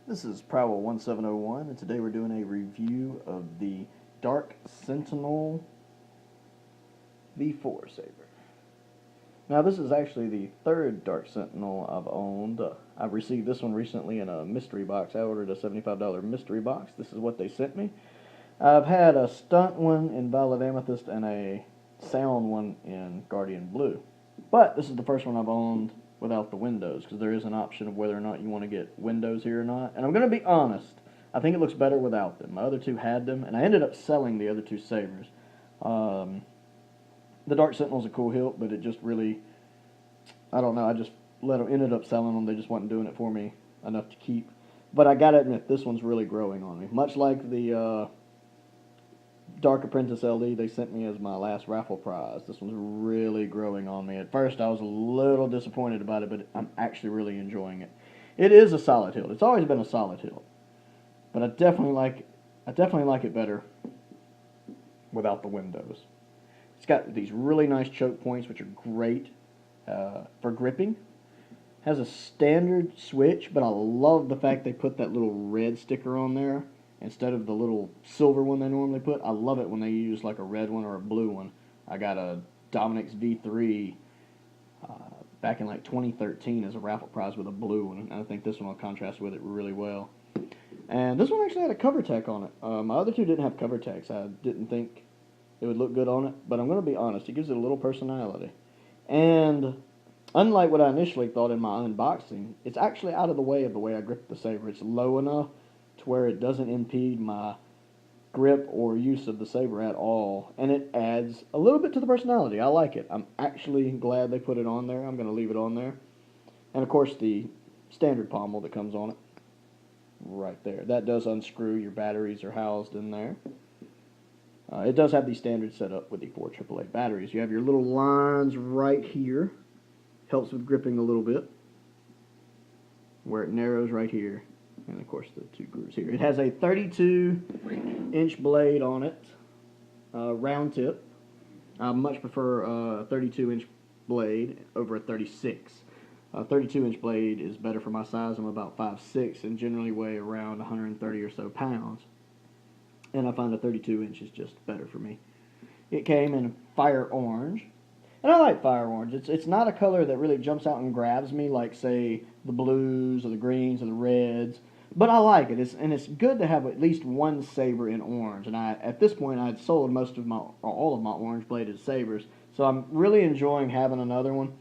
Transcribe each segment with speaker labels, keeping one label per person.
Speaker 1: This is Prowl 1701, and today we're doing a review of the Dark Sentinel V4 Saber. Now, this is actually the third Dark Sentinel I've owned. I received this one recently in a mystery box. I ordered a $75 mystery box. This is what they sent me. I've had a stunt one in Violet Amethyst and a sound one in Guardian Blue. But this is the first one I've owned without the windows, because there is an option of whether or not you want to get windows here or not. And I'm going to be honest, I think it looks better without them. My other two had them, and I ended up selling the other two sabers. The Dark Sentinel's a cool hilt, but it just really, I don't know, I just ended up selling them. They just wasn't doing it for me enough to keep. But I gotta admit, this one's really growing on me. Much like the Dark Apprentice LD they sent me as my last raffle prize. This one's really growing on me. At first I was a little disappointed about it, but I'm actually really enjoying it. It is a solid hilt. It's always been a solid hilt. But I definitely like it better without the windows. It's got these really nice choke points, which are great for gripping. Has a standard switch, but I love the fact they put that little red sticker on there instead of the little silver one they normally put. I love it when they use like a red one or a blue one. I got a Dominic's V3 back in like 2013 as a raffle prize with a blue one, and I think this one will contrast with it really well. And this one actually had a cover tech on it. My other two didn't have cover techs. I didn't think it would look good on it, but I'm going to be honest, it gives it a little personality. And unlike what I initially thought in my unboxing, it's actually out of the way I grip the saber. It's low enough to where it doesn't impede my grip or use of the saber at all, and it adds a little bit to the personality. I like it. I'm actually glad they put it on there. I'm going to leave it on there. And of course the standard pommel that comes on it right there. That does unscrew. Your batteries are housed in there. It does have the standard setup with the 4 AAA batteries. You have your little lines right here. Helps with gripping a little bit. Where it narrows right here. And of course the two grooves here. It has a 32-inch blade on it. Round tip. I much prefer a 32-inch blade over a 36. A 32-inch blade is better for my size. I'm about 5'6" and generally weigh around 130 or so pounds. And I find a 32-inch is just better for me. It came in fire orange. And I like fire orange. It's not a color that really jumps out and grabs me like, say, the blues or the greens or the reds. But I like it. It's good to have at least one saber in orange. And at this point, I'd sold most of all of my orange-bladed sabers. So I'm really enjoying having another one.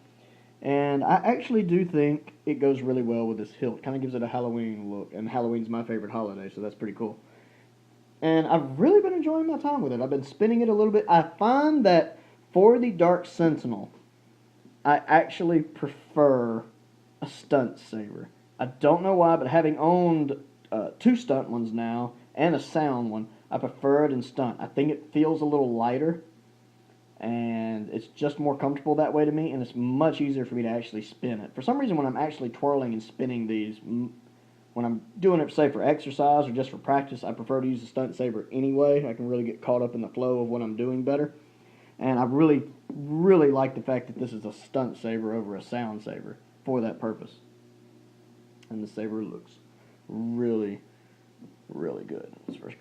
Speaker 1: And I actually do think it goes really well with this hilt. Kind of gives it a Halloween look. And Halloween's my favorite holiday, so that's pretty cool. And I've really been enjoying my time with it. I've been spinning it a little bit. I find that for the Dark Sentinel, I actually prefer a stunt saber. I don't know why, but having owned 2 stunt ones now and a sound one, I prefer it in stunt. I think it feels a little lighter, and it's just more comfortable that way to me, and it's much easier for me to actually spin it. For some reason, when I'm actually twirling and spinning these, when I'm doing it, say, for exercise or just for practice, I prefer to use the stunt saber anyway. I can really get caught up in the flow of what I'm doing better. And I really, really like the fact that this is a stunt saber over a sound saber for that purpose. And the saber looks really, really good.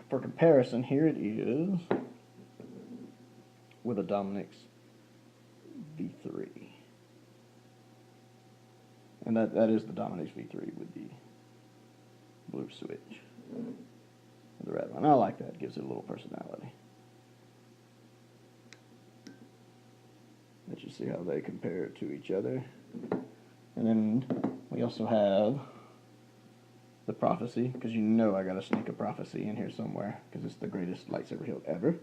Speaker 1: For comparison, here it is with a Dominic's V3. And that is the Dominic's V3 with the blue switch. The red one. I like that. It gives it a little personality. Let you see how they compare to each other. And then we also have the Prophecy, because you know I gotta sneak a Prophecy in here somewhere, because it's the greatest lightsaber hilt ever.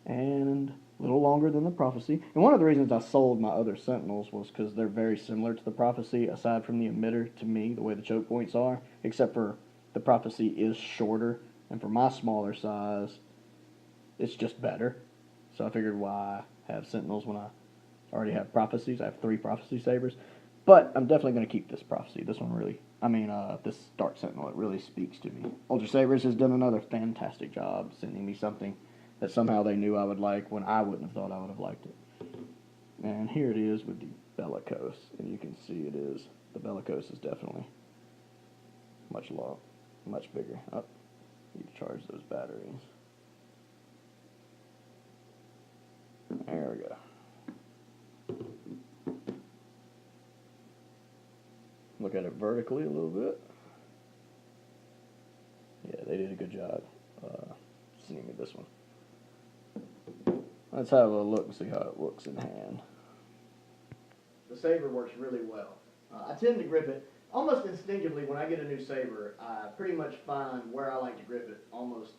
Speaker 1: And a little longer than the Prophecy. And one of the reasons I sold my other Sentinels was because they're very similar to the Prophecy, aside from the emitter, to me, the way the choke points are, except for the Prophecy is shorter, and for my smaller size, it's just better. So I figured why have Sentinels when I already have Prophecies. I have 3 Prophecy sabers. But I'm definitely going to keep this Prophecy. This one really, this Dark Sentinel, it really speaks to me. Ultra Sabers has done another fantastic job sending me something that somehow they knew I would like when I wouldn't have thought I would have liked it. And here it is with the Bellicose. And you can see the Bellicose is definitely much bigger. Oh, need to charge those batteries. There we go. Look at it vertically a little bit. Yeah, they did a good job sending me this one. Let's have a look and see how it looks in hand. The saber works really well. I tend to grip it almost instinctively when I get a new saber. I pretty much find where I like to grip it almost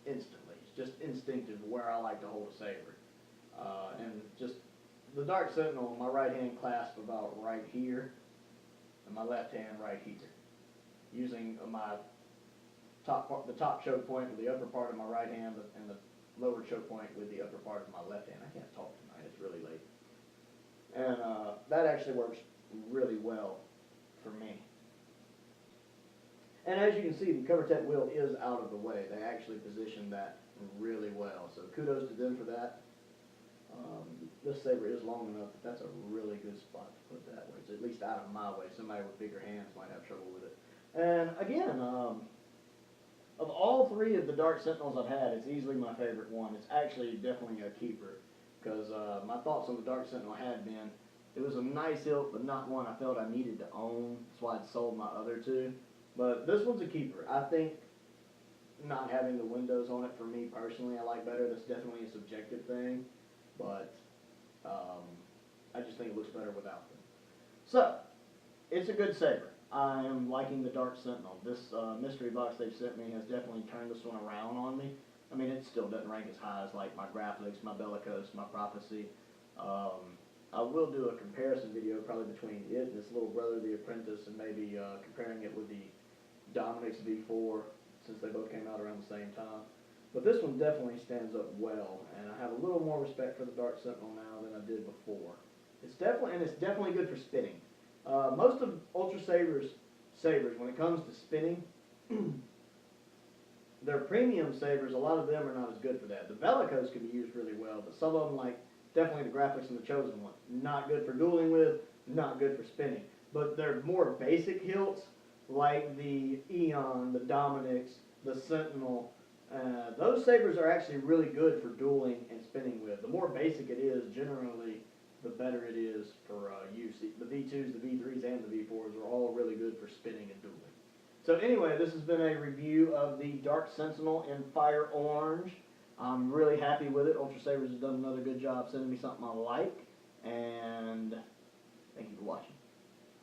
Speaker 1: instantly. It's just instinctive where I like to hold a saber. And just the Dark Sentinel, my right hand clasp about right here, and my left hand right here. Using the top choke point with the upper part of my right hand and the lower choke point with the upper part of my left hand. I can't talk tonight, it's really late. And that actually works really well for me. And as you can see, the CoverTech wheel is out of the way. They actually positioned that really well. So kudos to them for that. This saber is long enough that that's a really good spot to put that where it's at least out of my way. Somebody with bigger hands might have trouble with it. And again, of all three of the Dark Sentinels I've had, it's easily my favorite one. It's actually definitely a keeper because my thoughts on the Dark Sentinel had been it was a nice hilt, but not one I felt I needed to own. That's why I'd sold my other two. But this one's a keeper. I think not having the windows on it for me personally I like better. That's definitely a subjective thing, but I just think it looks better without them. So, it's a good saber. I am liking the Dark Sentinel. This mystery box they've sent me has definitely turned this one around on me. I mean, it still doesn't rank as high as like my Graphics, my Bellicose, my Prophecy. I will do a comparison video probably between it and its little brother, the Apprentice, and maybe comparing it with the Dominic's V4 since they both came out around the same time. But this one definitely stands up well, and I have a little more respect for the Dark Sentinel now than I did before. It's definitely good for spinning. Most of Ultra Sabers, when it comes to spinning, their premium sabers, a lot of them are not as good for that. The Bellicose can be used really well, but some of them, like definitely the Graphics and the Chosen One, not good for dueling with, not good for spinning. But they're more basic hilts, like the Eon, the Dominic's, the Sentinel. Those sabers are actually really good for dueling and spinning with. The more basic it is, generally, the better it is for use. The V2s, the V3s, and the V4s are all really good for spinning and dueling. So anyway, this has been a review of the Dark Sentinel in Fire Orange. I'm really happy with it. Ultra Sabers has done another good job sending me something I like. And thank you for watching.